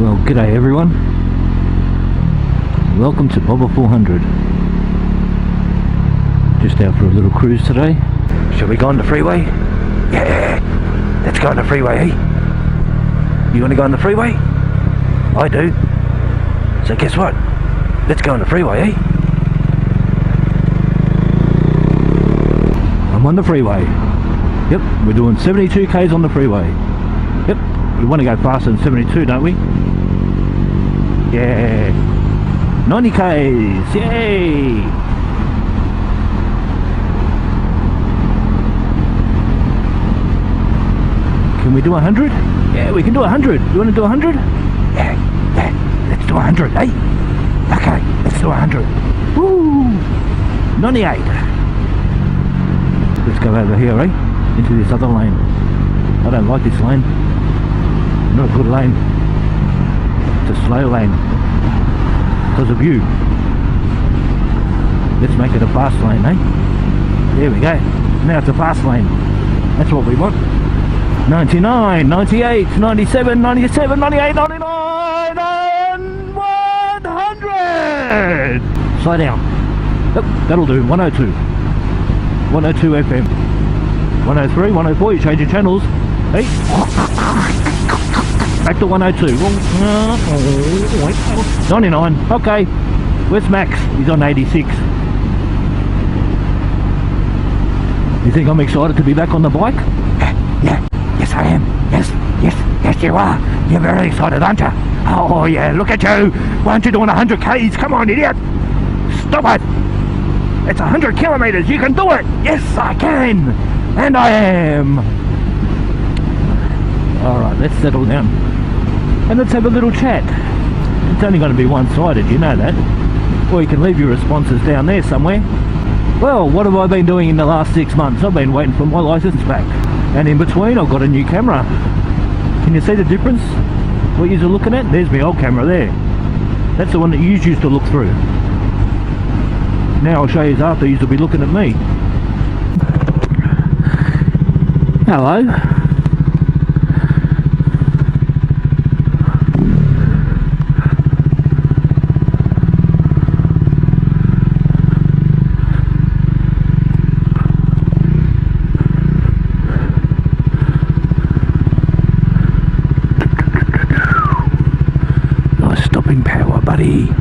Well, g'day everyone. Welcome to Bobber 400. Just out for a little cruise today. Shall we go on the freeway? Yeah, let's go on the freeway, eh? You want to go on the freeway? I do. So guess what? Let's go on the freeway, eh? I'm on the freeway. Yep, we're doing 72 k's on the freeway. Yep, we want to go faster than 72, don't we? Yeah, 90 k's, yay! Can we do 100? Yeah, we can do 100. You want to do 100? Yeah, let's do 100, eh? Okay, let's do 100. Woo! 98. Let's go over here, eh? Into this other lane. I don't like this lane. Not a good lane. It's a slow lane. Because of you. Let's make it a fast lane, eh? There we go. Now it's a fast lane. That's what we want. 99, 98, 97, 97, 98, 99, and 100! Slow down. Yep, that'll do. 102. 102 FM. 103, 104, you're changing channels. Hey. Back to 102. 99. Okay. Where's Max? He's on 86. You think I'm excited to be back on the bike? Yeah. Yes, I am. Yes, you are. You're very excited, aren't you? Oh, yeah, look at you. Why aren't you doing 100 k's? Come on, idiot. Stop it. It's 100 kilometers. You can do it. Yes, I can. And I am. Alright, let's settle down. And let's have a little chat. It's only going to be one-sided, you know that. Or you can leave your responses down there somewhere. Well, what have I been doing in the last 6 months? I've been waiting for my license back. And in between, I've got a new camera. Can you see the difference? What you're looking at? There's my old camera there. That's the one that you used to look through. Now I'll show you after you'll be looking at me. Hello. Nice stopping power, buddy.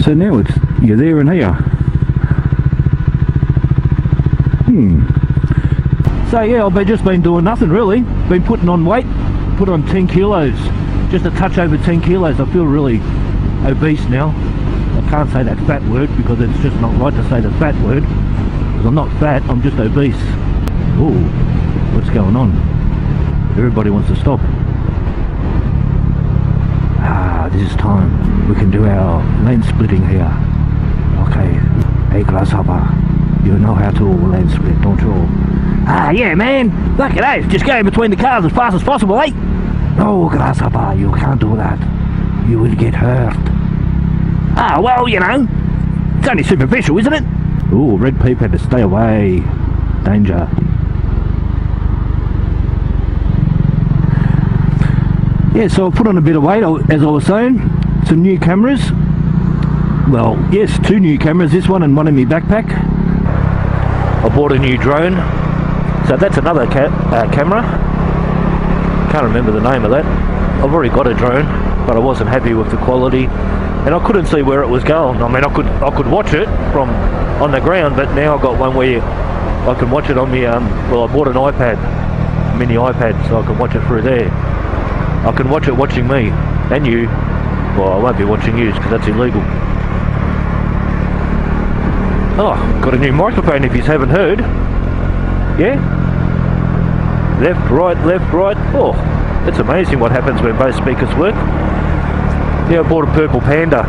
So now you're there and here. So yeah, I've just been doing nothing really. Been putting on weight. Put on 10 kilos. Just a touch over 10 kilos. I feel really obese now. I can't say that fat word because it's just not right to say the fat word. Because I'm not fat, I'm just obese. Ooh, what's going on? Everybody wants to stop. This is time. We can do our lane splitting here. Okay. Hey, Grasshopper. You know how to lane split, don't you? Yeah, man. Look at that. Just go in between the cars as fast as possible, eh? No, Grasshopper. You can't do that. You will get hurt. Well, you know. It's only superficial, isn't it? Ooh, Red Peep had to stay away. Danger. Yeah, so I put on a bit of weight, as I was saying. Some new cameras. Well, yes, 2 new cameras. This one and one in my backpack. I bought a new drone. So that's another camera. Can't remember the name of that. I've already got a drone, but I wasn't happy with the quality. And I couldn't see where it was going. I mean, I could watch it from on the ground, but now I've got one where I can watch it on my, well, I bought an iPad, mini iPad, so I can watch it through there. I can watch it watching me and you. Well, I won't be watching you because that's illegal. Oh, got a new microphone if you haven't heard. Yeah? Left, right. Oh, it's amazing what happens when both speakers work. Yeah, I bought a Purple Panda.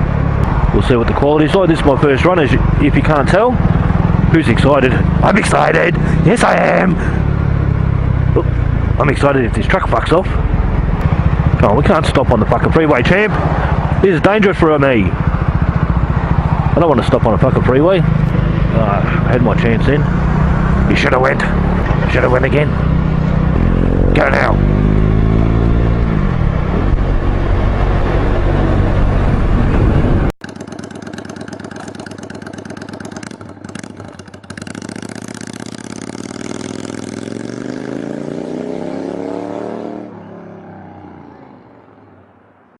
We'll see what the quality is like. This is my first run, if you can't tell. Who's excited? I'm excited! Yes, I am! Oh, I'm excited if this truck fucks off. Oh, we can't stop on the fucking freeway, champ. This is dangerous for me. I don't want to stop on a fucking freeway. I had my chance then. You should have went. Should have went again. Go now.